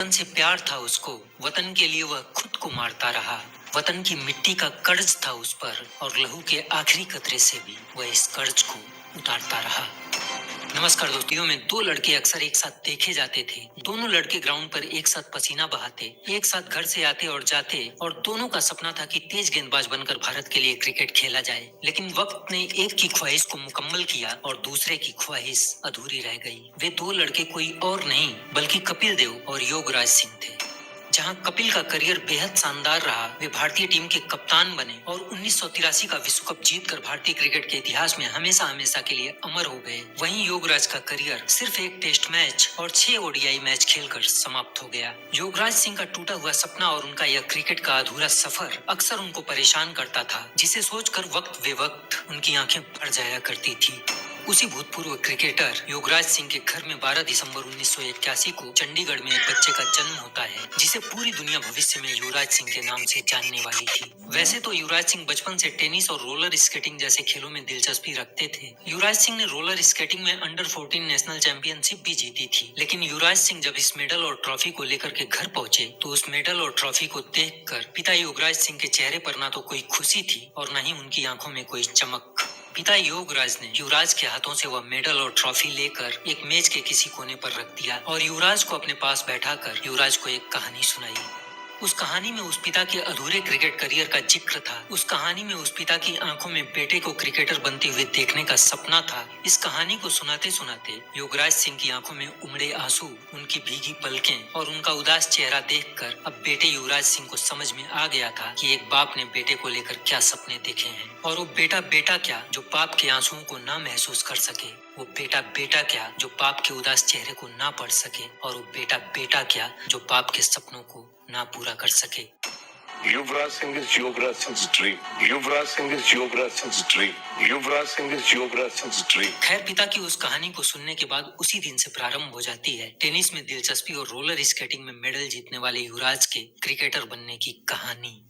वतन से प्यार था उसको, वतन के लिए वह खुद को मारता रहा। वतन की मिट्टी का कर्ज था उस पर और लहू के आखिरी कतरे से भी वह इस कर्ज को उतारता रहा। नमस्कार दोस्तों, में दो लड़के अक्सर एक साथ देखे जाते थे। दोनों लड़के ग्राउंड पर एक साथ पसीना बहाते, एक साथ घर से आते और जाते और दोनों का सपना था कि तेज गेंदबाज बनकर भारत के लिए क्रिकेट खेला जाए। लेकिन वक्त ने एक की ख्वाहिश को मुकम्मल किया और दूसरे की ख्वाहिश अधूरी रह गई। वे दो लड़के कोई और नहीं बल्कि कपिल देव और योगराज सिंह थे। जहां कपिल का करियर बेहद शानदार रहा, वे भारतीय टीम के कप्तान बने और 1983 का विश्व कप जीतकर भारतीय क्रिकेट के इतिहास में हमेशा हमेशा के लिए अमर हो गए। वहीं योगराज का करियर सिर्फ एक टेस्ट मैच और 6 ओडीआई मैच खेलकर समाप्त हो गया। योगराज सिंह का टूटा हुआ सपना और उनका यह क्रिकेट का अधूरा सफर अक्सर उनको परेशान करता था, जिसे सोचकर वक्त बे वक्त उनकी आंखें भर जाया करती थी। उसी भूतपूर्व क्रिकेटर योगराज सिंह के घर में 12 दिसंबर 1981 को चंडीगढ़ में एक बच्चे का जन्म होता है, जिसे पूरी दुनिया भविष्य में युवराज सिंह के नाम से जानने वाली थी। वैसे तो युवराज सिंह बचपन से टेनिस और रोलर स्केटिंग जैसे खेलों में दिलचस्पी रखते थे। युवराज सिंह ने रोलर स्केटिंग में अंडर 14 नेशनल चैंपियनशिप भी जीती थी। लेकिन युवराज सिंह जब इस मेडल और ट्रॉफी को लेकर के घर पहुंचे तो उस मेडल और ट्रॉफी को देखकर पिता योगराज सिंह के चेहरे पर ना तो कोई खुशी थी और न ही उनकी आंखों में कोई चमक। पिता योगराज ने युवराज के हाथों से वह मेडल और ट्रॉफी लेकर एक मेज के किसी कोने पर रख दिया और युवराज को अपने पास बैठाकर युवराज को एक कहानी सुनाई। उस कहानी में उस पिता के अधूरे क्रिकेट करियर का जिक्र था। उस कहानी में उस पिता की आंखों में बेटे को क्रिकेटर बनते हुए देखने का सपना था। इस कहानी को सुनाते सुनाते योगराज सिंह की आंखों में उमड़े आंसू, उनकी भीगी पलकें और उनका उदास चेहरा देखकर अब बेटे युवराज सिंह को समझ में आ गया था कि एक बाप ने बेटे को लेकर क्या सपने देखे हैं। और वो बेटा बेटा क्या जो बाप के आंसुओं को ना महसूस कर सके, वो बेटा बेटा क्या जो बाप के उदास चेहरे को ना पढ़ सके, और वो बेटा बेटा क्या जो बाप के सपनों को ना पूरा कर सके। Yuvraj Singh is Yuvraj Singh's dream. Yuvraj Singh is Yuvraj Singh's dream. Yuvraj Singh is Yuvraj Singh's dream. खैर, पिता की उस कहानी को सुनने के बाद उसी दिन से प्रारंभ हो जाती है टेनिस में दिलचस्पी और रोलर स्केटिंग में मेडल जीतने वाले युवराज के क्रिकेटर बनने की कहानी।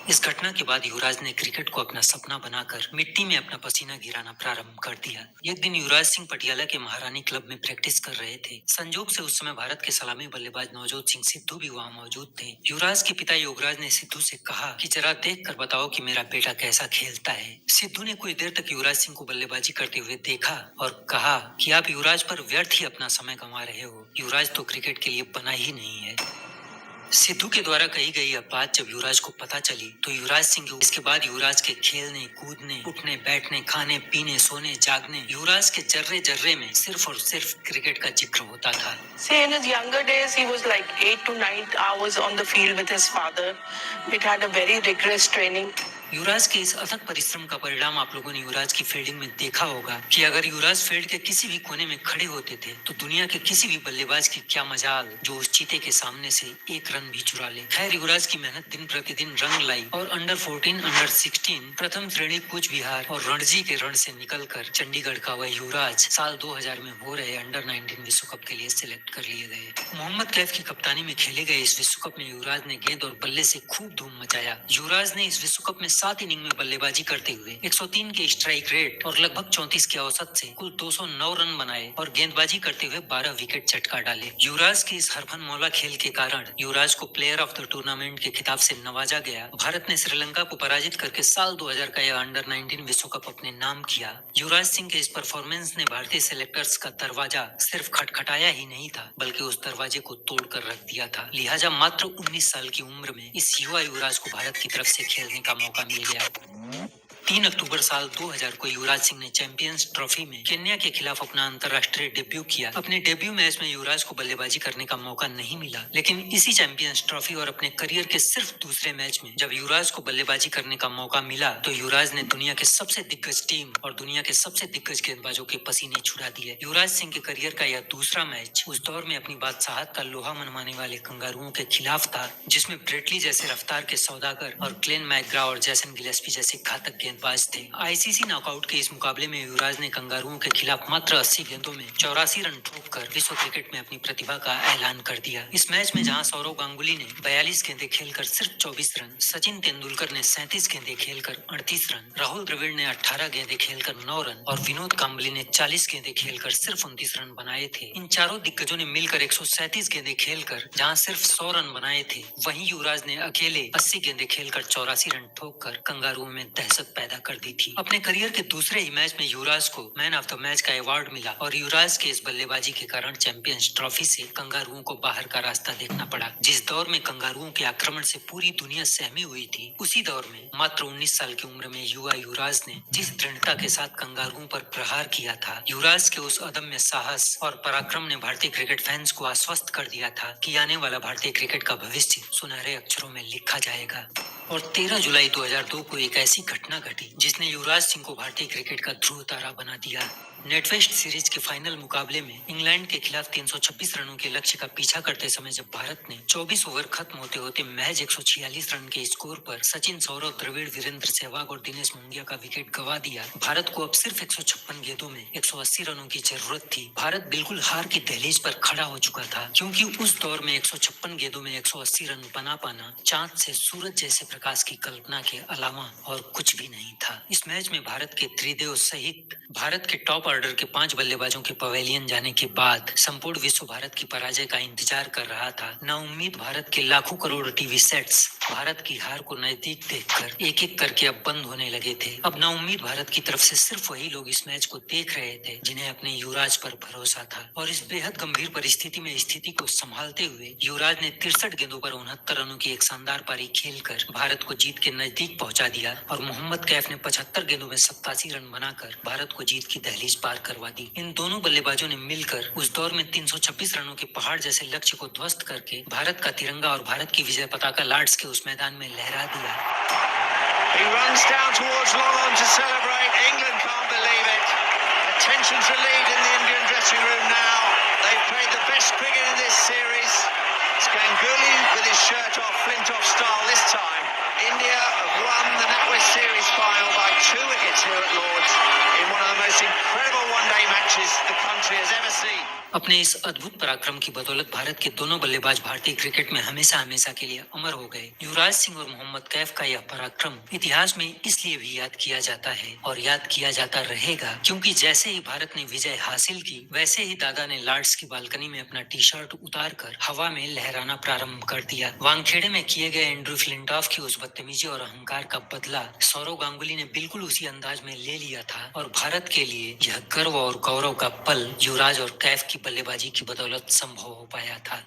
इस घटना के बाद युवराज ने क्रिकेट को अपना सपना बनाकर मिट्टी में अपना पसीना गिराना प्रारंभ कर दिया। एक दिन युवराज सिंह पटियाला के महारानी क्लब में प्रैक्टिस कर रहे थे। संजोग से उस समय भारत के सलामी बल्लेबाज नवजोत सिंह सिद्धू भी वहां मौजूद थे। युवराज के पिता योगराज ने सिद्धू से कहा कि जरा देख कर बताओ कि मेरा बेटा कैसा खेलता है। सिद्धू ने कुछ देर तक युवराज सिंह को बल्लेबाजी करते हुए देखा और कहा कि आप युवराज पर व्यर्थ ही अपना समय गंवा रहे हो। युवराज तो क्रिकेट के लिए बना ही नहीं है। सिद्धू के द्वारा कही गई यह बात जब युवराज को पता चली तो युवराज सिंह इसके बाद युवराज के खेलने, कूदने, उठने, बैठने, खाने, पीने, सोने, जागने, युवराज के जर्रे जर्रे में सिर्फ और सिर्फ क्रिकेट का जिक्र होता था। See, in his younger days, he was like 8 to 9 hours on the field with his father. It had a very rigorous training. युवराज के इस अथक परिश्रम का परिणाम आप लोगों ने युवराज की फील्डिंग में देखा होगा कि अगर युवराज फील्ड के किसी भी कोने में खड़े होते थे तो दुनिया के किसी भी बल्लेबाज की क्या मजाल जो उस चीते के सामने से एक रन भी चुरा ले। खैर, युवराज की मेहनत दिन प्रतिदिन रंग लाई और अंडर 14, अंडर 16, प्रथम श्रेणी कूच बिहार और रणजी के रण से निकलकर चंडीगढ़ का वह युवराज साल 2000 में हो रहे अंडर 19 विश्व कप के लिए सिलेक्ट कर लिए गए। मोहम्मद कैफ की कप्तानी में खेले गए इस विश्व कप में युवराज ने गेंद और बल्ले से खूब धूम मचाया। युवराज ने इस विश्व कप में 7 इनिंग में बल्लेबाजी करते हुए 103 के स्ट्राइक रेट और लगभग 34 के औसत से कुल 209 रन बनाए और गेंदबाजी करते हुए 12 विकेट चटका डाले। युवराज के इस हरफन मौला खेल के कारण युवराज को प्लेयर ऑफ द टूर्नामेंट के खिताब से नवाजा गया। भारत ने श्रीलंका को पराजित करके साल 2000 का यह अंडर 19 विश्व कप अपने नाम किया। युवराज सिंह के इस परफॉर्मेंस ने भारतीय सेलेक्टर्स का दरवाजा सिर्फ खटखटाया ही नहीं था बल्कि उस दरवाजे को तोड़ कर रख दिया था। लिहाजा मात्र 19 साल की उम्र में इस युवा युवराज को भारत की तरफ से खेलने का मौका मिल गया। 3 अक्टूबर साल 2000 को युवराज सिंह ने चैंपियंस ट्रॉफी में केन्या के खिलाफ अपना अंतर्राष्ट्रीय डेब्यू किया। अपने डेब्यू मैच में युवराज को बल्लेबाजी करने का मौका नहीं मिला, लेकिन इसी चैंपियंस ट्रॉफी और अपने करियर के सिर्फ दूसरे मैच में जब युवराज को बल्लेबाजी करने का मौका मिला तो युवराज ने दुनिया के सबसे दिग्गज टीम और दुनिया के सबसे दिग्गज गेंदबाजों के पसीने छुड़ा दिए। युवराज सिंह के करियर का यह दूसरा मैच उस दौर में अपनी बादशाहत का लोहा मनवाने वाले कंगारुओं के खिलाफ था, जिसमें ब्रेटली जैसे रफ्तार के सौदागर और ग्लेन मैकग्रा और जैसन गिलेस्पी जैसे घातक गेंदबाज गेंदबाज थे। आईसीसी नॉकआउट के इस मुकाबले में युवराज ने कंगारुओं के खिलाफ मात्र 80 गेंदों में 84 रन ठोककर विश्व क्रिकेट में अपनी प्रतिभा का ऐलान कर दिया। इस मैच में जहां सौरव गांगुली ने 42 गेंदें खेलकर सिर्फ 24 रन, सचिन तेंदुलकर ने 37 गेंदें खेलकर 38 रन, राहुल द्रविड़ ने 18 गेंदें खेलकर 9 रन और विनोद कांबली ने 40 गेंदें खेलकर सिर्फ 29 रन बनाए थे। इन चारों दिग्गजों ने मिलकर 137 गेंदें खेलकर जहां सिर्फ 100 रन बनाए थे, वहीं युवराज ने अकेले 80 गेंदें खेलकर 84 रन ठोककर कंगारुओं में दहशत पैदा कर दी थी। अपने करियर के दूसरे ही मैच में युवराज को मैन ऑफ द मैच का अवार्ड मिला और युवराज के इस बल्लेबाजी के कारण चैंपियंस ट्रॉफी से कंगारुओं को बाहर का रास्ता देखना पड़ा। जिस दौर में कंगारुओं के आक्रमण से पूरी दुनिया सहमी हुई थी, उसी दौर में मात्र 19 साल की उम्र में युवा युवराज ने जिस दृढ़ता के साथ कंगारुओं पर प्रहार किया था, युवराज के उस अदम्य साहस और पराक्रम ने भारतीय क्रिकेट फैंस को आश्वस्त कर दिया था कि आने वाला भारतीय क्रिकेट का भविष्य सुनहरे अक्षरों में लिखा जाएगा। और 13 जुलाई 2002 को एक ऐसी घटना घटी जिसने युवराज सिंह को भारतीय क्रिकेट का ध्रुव तारा बना दिया। नेटवेस्ट सीरीज के फाइनल मुकाबले में इंग्लैंड के खिलाफ 326 रनों के लक्ष्य का पीछा करते समय जब भारत ने 24 ओवर खत्म होते होते महज 146 रन के स्कोर पर सचिन, सौरव, द्रविड़, वीरेंद्र सहवाग और दिनेश मुंगिया का विकेट गंवा दिया, भारत को अब सिर्फ 156 गेंदों में 180 रनों की जरूरत थी। भारत बिल्कुल हार की दहलीज पर खड़ा हो चुका था, क्योंकि उस दौर में 156 गेंदों में 180 रन बना पाना चांद से सूरज जैसे प्रकाश की कल्पना के अलावा और कुछ भी नहीं था। इस मैच में भारत के त्रिदेव सहित भारत के टॉप ऑर्डर के 5 बल्लेबाजों के पवेलियन जाने के बाद संपूर्ण विश्व भारत की पराजय का इंतजार कर रहा था। नाउम्मीद भारत के लाखों करोड़ टीवी सेट्स भारत की हार को नजदीक देखकर एक एक करके अब बंद होने लगे थे। अब नाउम्मीद भारत की तरफ से सिर्फ वही लोग इस मैच को देख रहे थे जिन्हें अपने युवराज पर भरोसा था। और इस बेहद गंभीर परिस्थिति में स्थिति को संभालते हुए युवराज ने 63 गेंदों पर 69 रनों की एक शानदार पारी खेलकर भारत को जीत के नजदीक पहुंचा दिया और मोहम्मद कैफ ने 75 गेंदों में 87 रन बनाकर भारत को जीत की दहलीज पार करवा दी। इन दोनों बल्लेबाजों ने मिलकर उस दौर में 326 रनों के पहाड़ जैसे लक्ष्य को ध्वस्त करके भारत का तिरंगा और भारत की विजय पताका लॉर्ड्स के उस मैदान में लहरा दिया। He runs down towards long on to celebrate. England can't believe it. Attention to lead in the Indian dressing room now. They've played the best cricket in this series. It's Ganguly with his shirt off, Flintoff style this time. India have won the NatWest Series final by 2 wickets here at Lord's in one of the most incredible one-day matches the country has ever seen. अपने इस अद्भुत पराक्रम की बदौलत भारत के दोनों बल्लेबाज भारतीय क्रिकेट में हमेशा हमेशा के लिए अमर हो गए। युवराज सिंह और मोहम्मद कैफ का यह पराक्रम इतिहास में इसलिए भी याद किया जाता है और याद किया जाता रहेगा, क्योंकि जैसे ही भारत ने विजय हासिल की, वैसे ही दादा ने लॉर्ड्स की बालकनी में अपना टी शर्ट उतार कर हवा में लहराना प्रारंभ कर दिया। वानखेड़े में किए गए एंड्रू फ्लिंटॉफ की उस बदतमीजी और अहंकार का बदला सौरव गांगुली ने बिल्कुल उसी अंदाज में ले लिया था और भारत के लिए यह गर्व और गौरव का पल युवराज और कैफ की बल्लेबाजी की बदौलत संभव हो पाया था।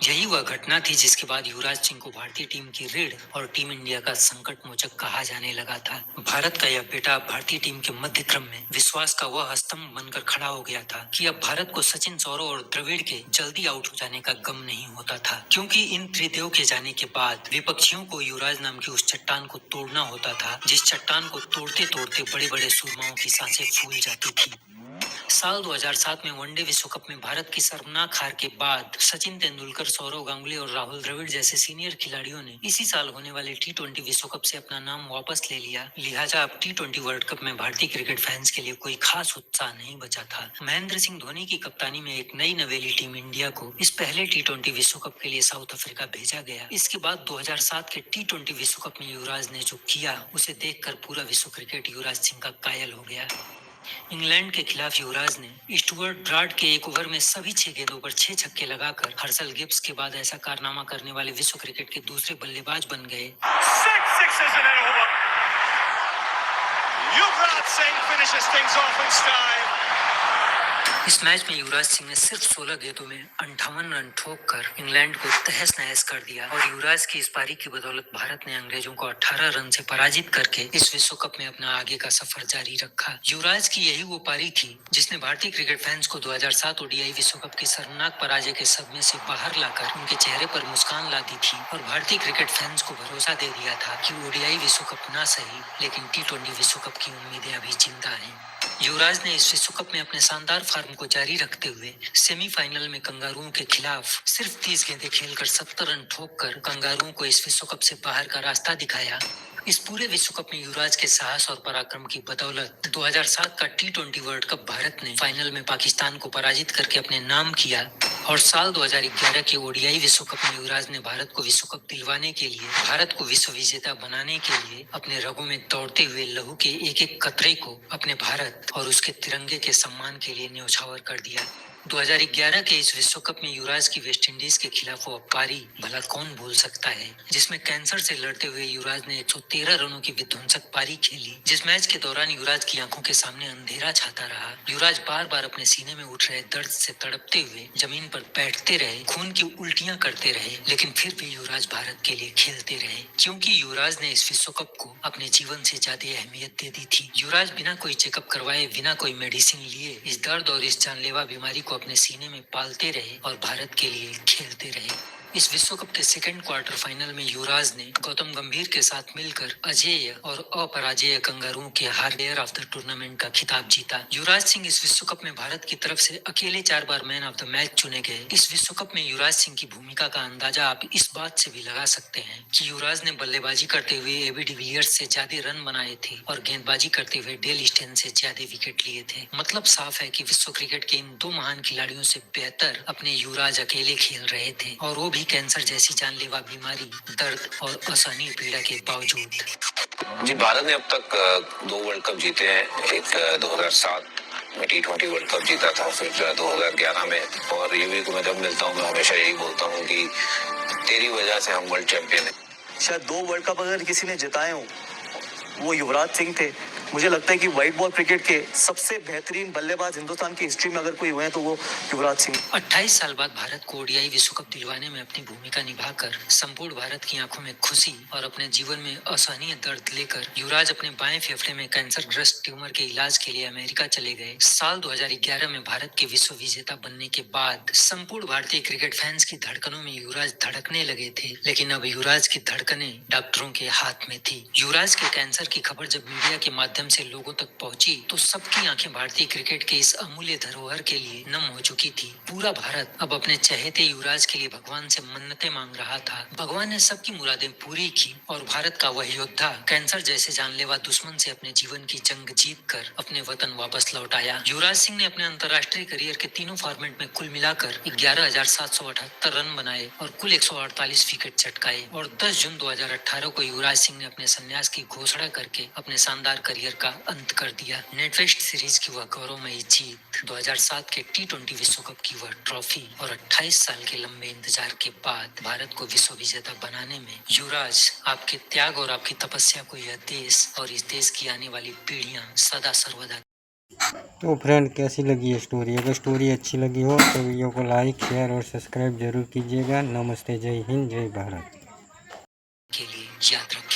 यही वह घटना थी जिसके बाद युवराज सिंह को भारतीय टीम की रीढ़ और टीम इंडिया का संकट मोचक कहा जाने लगा था। भारत का यह बेटा भारतीय टीम के मध्य क्रम में विश्वास का वह स्तंभ बनकर खड़ा हो गया था कि अब भारत को सचिन, सौरव और द्रविड़ के जल्दी आउट हो जाने का गम नहीं होता था, क्योंकि इन त्रिदेव के जाने के बाद विपक्षियों को युवराज नाम की उस चट्टान को तोड़ना होता था, जिस चट्टान को तोड़ते तोड़ते बड़े बड़े सूरमाओं की सांसें फूल जाती थी। साल 2007 में वनडे विश्व कप में भारत की शर्मनाक हार के बाद सचिन तेंदुलकर, सौरव गांगुली और राहुल द्रविड़ जैसे सीनियर खिलाड़ियों ने इसी साल होने वाले T20 विश्व कप से अपना नाम वापस ले लिया। लिहाजा अब T20 वर्ल्ड कप में भारतीय क्रिकेट फैंस के लिए कोई खास उत्साह नहीं बचा था। महेंद्र सिंह धोनी की कप्तानी में एक नई नवेली टीम इंडिया को इस पहले T20 विश्व कप के लिए साउथ अफ्रीका भेजा गया। इसके बाद 2007 के T20 विश्व कप में युवराज ने जो किया, उसे देखकर पूरा विश्व क्रिकेट युवराज सिंह का कायल हो गया। इंग्लैंड के खिलाफ युवराज ने स्टुअर्ट ब्रॉड के एक ओवर में सभी 6 गेंदों पर 6 छक्के लगाकर हर्षल गिब्स के बाद ऐसा कारनामा करने वाले विश्व क्रिकेट के दूसरे बल्लेबाज बन गए। 6 sixes in an over. Yuvraj Singh finishes things off in style. इस मैच में युवराज सिंह ने सिर्फ 16 गेंदों में 58 रन ठोककर इंग्लैंड को तहस नहस कर दिया और युवराज की इस पारी की बदौलत भारत ने अंग्रेजों को 18 रन से पराजित करके इस विश्व कप में अपना आगे का सफर जारी रखा। युवराज की यही वो पारी थी जिसने भारतीय क्रिकेट फैंस को 2007 ओडीआई विश्व कप की शर्मनाक पराजय के सदमे से बाहर लाकर उनके चेहरे पर मुस्कान ला दी थी और भारतीय क्रिकेट फैंस को भरोसा दे दिया था कि ओडीआई विश्व कप ना सही, लेकिन T20 विश्व कप की उम्मीदें अभी जिंदा हैं। युवराज ने इस विश्व कप में अपने शानदार फॉर्म को जारी रखते हुए सेमीफाइनल में कंगारुओं के खिलाफ सिर्फ 30 गेंदें खेलकर 70 रन ठोककर कंगारुओं को इस विश्व कप से बाहर का रास्ता दिखाया। इस पूरे विश्व कप में युवराज के साहस और पराक्रम की बदौलत 2007 का T20 वर्ल्ड कप भारत ने फाइनल में पाकिस्तान को पराजित करके अपने नाम किया और साल 2011 के ओडीआई विश्व कप में युवराज ने भारत को विश्व कप दिलवाने के लिए, भारत को विश्व विजेता बनाने के लिए अपने रगों में दौड़ते हुए लहू के एक एक कतरे को अपने भारत और उसके तिरंगे के सम्मान के लिए न्यौछावर कर दिया। 2011 के इस विश्व कप में युवराज की वेस्टइंडीज के खिलाफ वो पारी भला कौन भूल सकता है, जिसमें कैंसर से लड़ते हुए युवराज ने 113 रनों की विध्वंसक पारी खेली। जिस मैच के दौरान युवराज की आंखों के सामने अंधेरा छाता रहा, युवराज बार बार अपने सीने में उठ रहे दर्द से तड़पते हुए जमीन पर बैठते रहे, खून की उल्टियां करते रहे, लेकिन फिर भी युवराज भारत के लिए खेलते रहे, क्योंकि युवराज ने इस विश्व कप को अपने जीवन से ज्यादा अहमियत दे दी थी। युवराज बिना कोई चेकअप करवाए, बिना कोई मेडिसिन लिए इस दर्द और इस जानलेवा बीमारी को अपने सीने में पालते रहे और भारत के लिए खेलते रहे। इस विश्व कप के सेकंड क्वार्टर फाइनल में युवराज ने गौतम गंभीर के साथ मिलकर अजेय और अपराजेय कंगारुओं के प्लेयर ऑफ द टूर्नामेंट का खिताब जीता। युवराज सिंह इस विश्व कप में भारत की तरफ से अकेले 4 बार मैन ऑफ द मैच चुने गए। इस विश्व कप में युवराज सिंह की भूमिका का अंदाजा आप इस बात से भी लगा सकते हैं कि युवराज ने बल्लेबाजी करते हुए एबी डिविलियर्स से ज्यादा रन बनाए थे और गेंदबाजी करते हुए डेल स्टेन से ज्यादा विकेट लिए थे। मतलब साफ है कि विश्व क्रिकेट के इन 2 महान खिलाड़ियों से बेहतर अपने युवराज अकेले खेल रहे थे, और वो भी कैंसर जैसी जानलेवा बीमारी, दर्द और असहनीय पीड़ा के बावजूद। जी, भारत ने अब तक 2 वर्ल्ड कप जीते हैं। एक 2007 में T20 वर्ल्ड कप जीता था, फिर 2011 में। और यूवी को मैं जब मिलता हूँ मैं हमेशा यही बोलता हूँ कि तेरी वजह से हम वर्ल्ड चैंपियन हैं। शायद 2 वर्ल्ड कप अगर किसी ने जिताए हो वो युवराज सिंह थे। मुझे लगता है कि व्हाइट बॉल क्रिकेट के सबसे बेहतरीन बल्लेबाज हिंदुस्तान की हिस्ट्री में अगर कोई हुए हैं तो वो युवराज सिंह। 28 साल बाद भारत को ओडीआई विश्व कप दिलवाने में अपनी भूमिका निभाकर संपूर्ण भारत की आंखों में खुशी और अपने जीवन में असहनीय दर्द लेकर युवराज अपने बाएं फेफड़े में कैंसरग्रस्त ट्यूमर के इलाज के लिए अमेरिका चले गए। साल 2011 में भारत के विश्व विजेता बनने के बाद संपूर्ण भारतीय क्रिकेट फैंस की धड़कनों में युवराज धड़कने लगे थे, लेकिन अब युवराज की धड़कनें डॉक्टरों के हाथ में थी। युवराज के कैंसर की खबर जब मीडिया के माध्यम से लोगों तक पहुंची तो सबकी आंखें भारतीय क्रिकेट के इस अमूल्य धरोहर के लिए नम हो चुकी थी। पूरा भारत अब अपने चहेते युवराज के लिए भगवान से मन्नतें मांग रहा था। भगवान ने सबकी मुरादें पूरी की और भारत का वह योद्धा कैंसर जैसे जानलेवा दुश्मन से अपने जीवन की जंग जीतकर अपने वतन वापस लौट आया। युवराज सिंह ने अपने अंतर्राष्ट्रीय करियर के तीनों फॉर्मेट में कुल मिलाकर 11,778 रन बनाए और कुल 148 विकेट चटकाए, और 10 जून 2018 को युवराज सिंह ने अपने संन्यास की घोषणा करके अपने शानदार करियर का अंत कर दिया। नेटवेस्ट सीरीज की वह गौरवमयी जीत, 2007 के T20 विश्व कप की वह ट्रॉफी और 28 साल के लंबे इंतजार के बाद भारत को विश्व विजेता बनाने में युवराज, आपके त्याग और आपकी तपस्या को यह देश और इस देश की आने वाली पीढ़ियां सदा सर्वदा। तो फ्रेंड, कैसी लगी ये स्टोरी? अगर स्टोरी अच्छी लगी हो तो वीडियो को लाइक, शेयर और सब्सक्राइब जरूर कीजिएगा। नमस्ते, जय हिंद, जय भारत के लिए याद रखो।